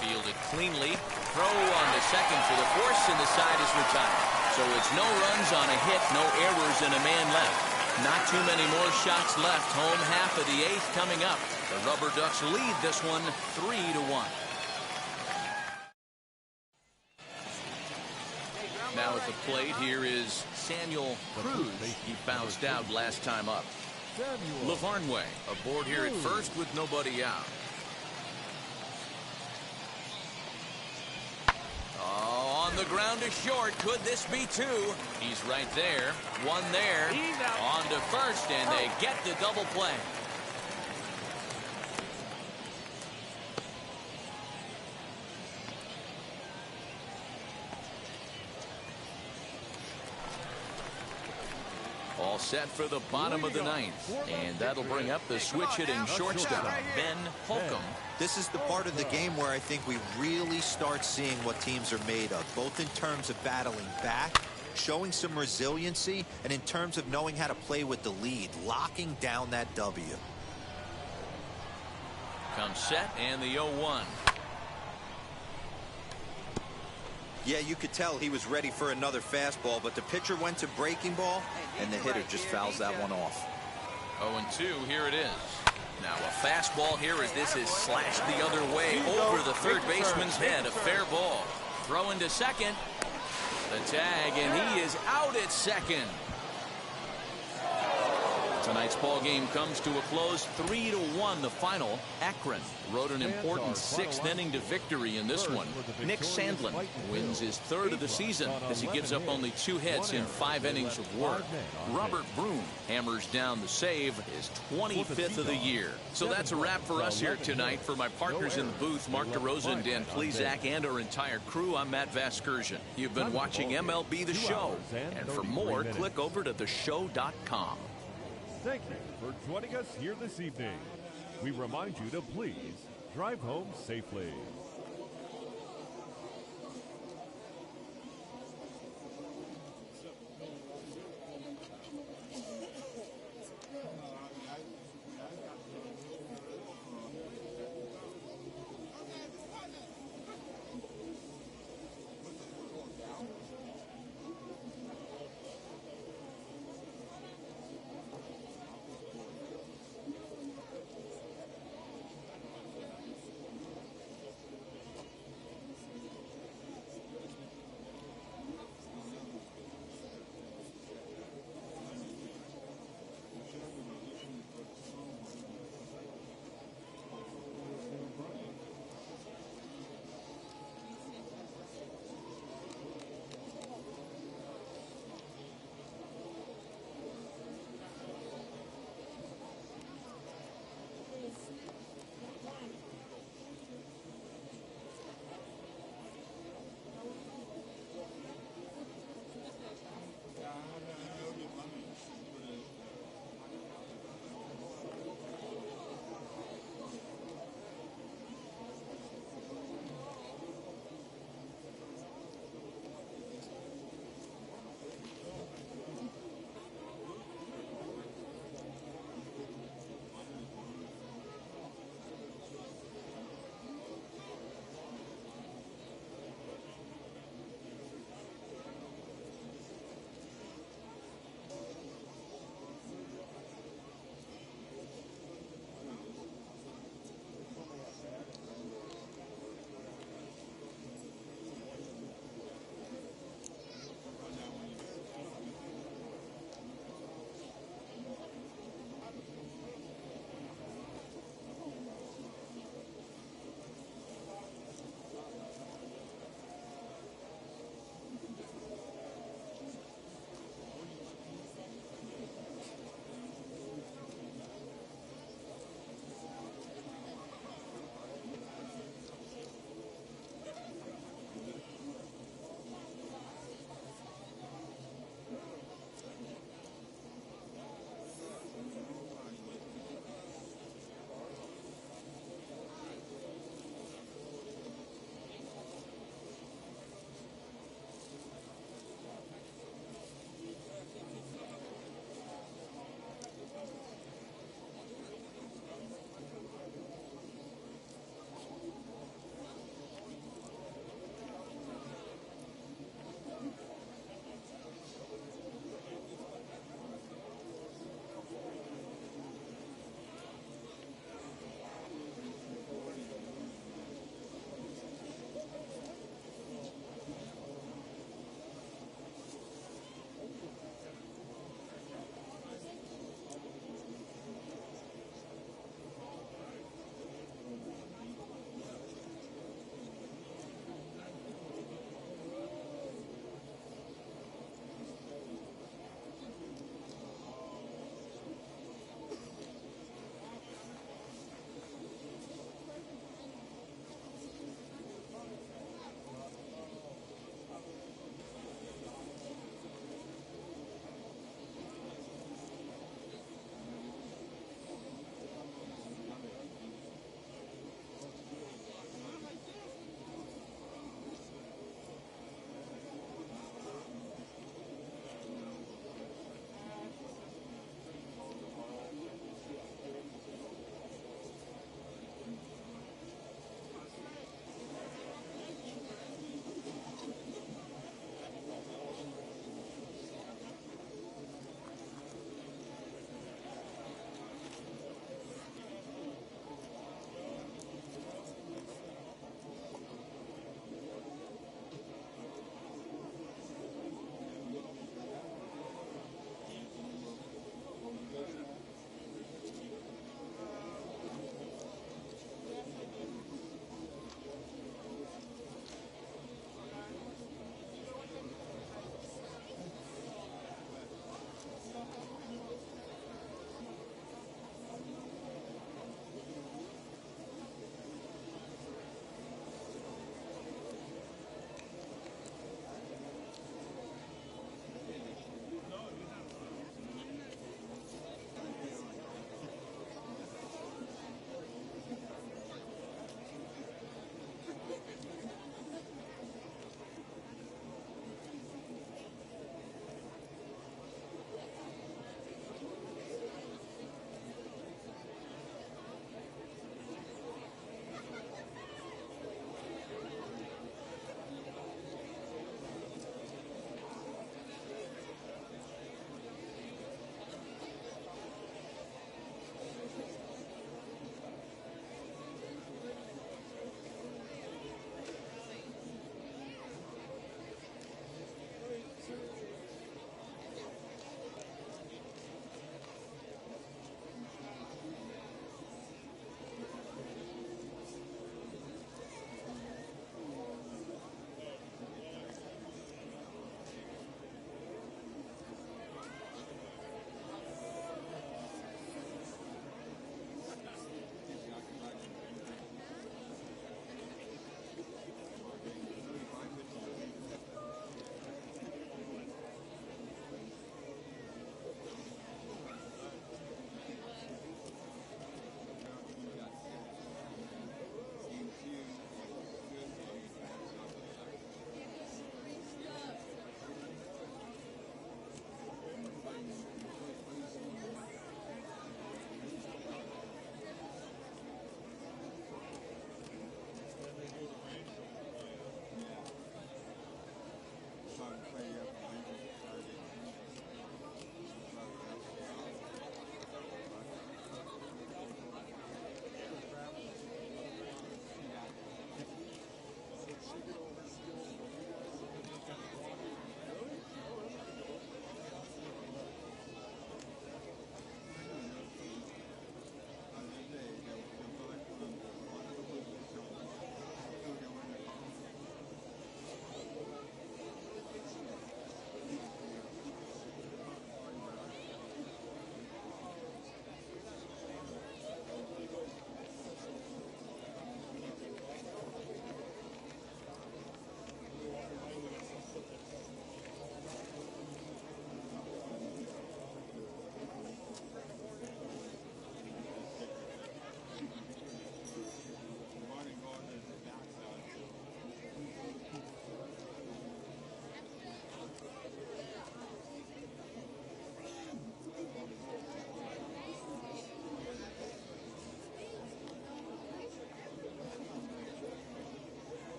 Fielded cleanly. Throw on the second for the force, and the side is retired. So it's no runs on a hit, no errors, and a man left. Not too many more shots left. Home half of the 8th coming up. The Rubber Ducks lead this one 3-1. Now at the plate, here is Samuel Cruz. He bounced out last time up. Lavarnway aboard here at first with nobody out. Oh, on the ground to short. Could this be 2? He's right there. 1 there. On to first, and they get the double play. All set for the bottom of the 9th. And that'll bring up the switch-hitting shortstop, Ben Holcomb. This is the part of the game where I think we really start seeing what teams are made of, both in terms of battling back, showing some resiliency, and in terms of knowing how to play with the lead, locking down that W. Comes set, and the 0-1. Yeah, you could tell he was ready for another fastball, but the pitcher went to breaking ball, and the hitter just fouls that one off. 0-2, here it is. Now a fastball here as this is slashed the other way over the third baseman's head. A fair ball. Throw into second. The tag, and he is out at second. Tonight's ball game comes to a close, 3-1 the final. Akron rode an important sixth inning to victory in this one. Nick Sandlin wins his third of the season as he gives up only 2 hits in 5 innings of work. Robert Broom hammers down the save, his 25th of the year. So that's a wrap for us here tonight. For my partners in the booth, Mark DeRosa, Dan Plesac, and our entire crew, I'm Matt Vasgersian. You've been watching MLB The Show, and for more, click over to theshow.com. Thank you for joining us here this evening. We remind you to please drive home safely.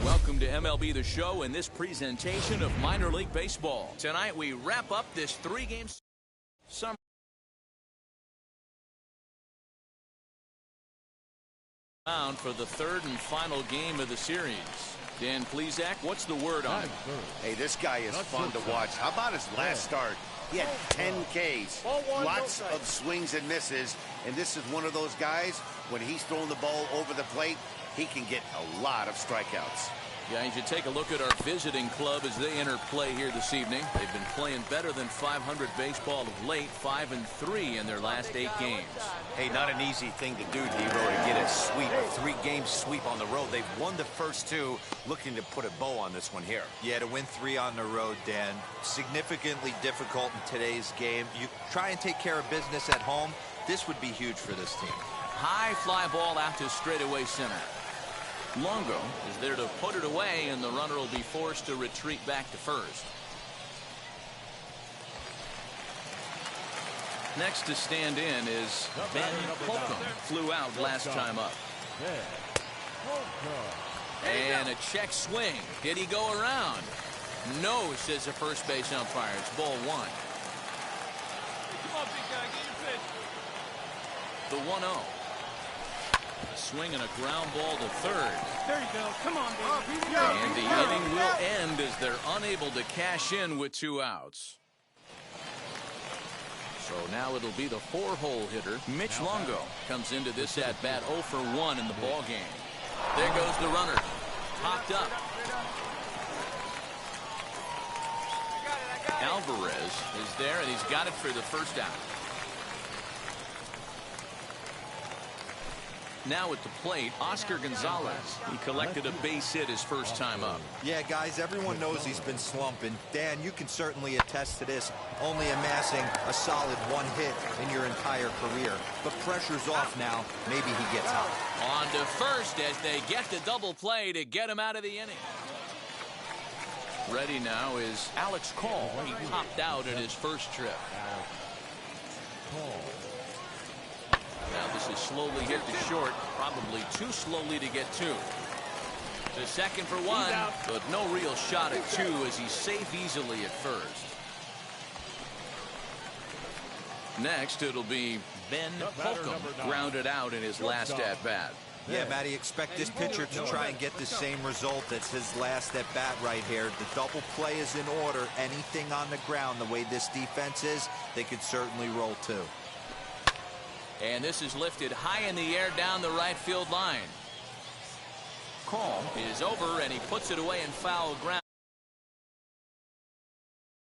Welcome to MLB The Show and this presentation of minor league baseball. Tonight we wrap up this three-game summer round for the third and final game of the series. Dan Plesac, what's the word on him? Hey, this guy is fun to watch. How about his last start? He had 10 Ks, lots of swings and misses, and this is one of those guys, when he's throwing the ball over the plate, he can get a lot of strikeouts. Yeah, you should take a look at our visiting club as they enter play here this evening. They've been playing better than 500 baseball of late, 5-3 in their last 8 games. Hey, not an easy thing to do, Debo, to get a sweep, a 3-game sweep on the road. They've won the first 2, looking to put a bow on this one here. Yeah, to win 3 on the road, Dan, significantly difficult in today's game. You try and take care of business at home. This would be huge for this team. High fly ball out to straightaway center. Longo is there to put it away, and the runner will be forced to retreat back to first. Next to stand in is Ben Holcomb. Flew out last time up. And a check swing. Did he go around? No, says the first base umpire. It's ball 1. Come on, big guy, get your pitch. The 1-0. A swing and a ground ball to third. There you go. Come on, baby. And the inning will end as they're unable to cash in with 2 outs. So now it'll be the 4-hole hitter, Mitch Longo, comes into this at-bat 0 for 1 in the ball game. There goes the runner. Popped up. Alvarez is there, and he's got it for the first out. Now at the plate, Oscar Gonzalez. He collected a base hit his first time up. Yeah, guys, everyone knows he's been slumping. Dan, you can certainly attest to this, only amassing a solid 1 hit in your entire career. But pressure's off now. Maybe he gets out. On to first as they get the double play to get him out of the inning. Ready now is Alex Call. He popped out at his first trip. Now this is slowly hit to short, probably too slowly to get 2. To second for 1, but no real shot at 2 as he's safe easily at first. Next it'll be Ben Holcomb, grounded out in his last at-bat. Yeah, Matty, expect this pitcher to try and get the same result as his last at-bat right here. The double play is in order. Anything on the ground, the way this defense is, they could certainly roll 2. And this is lifted high in the air down the right field line. Call is over, and he puts it away in foul ground.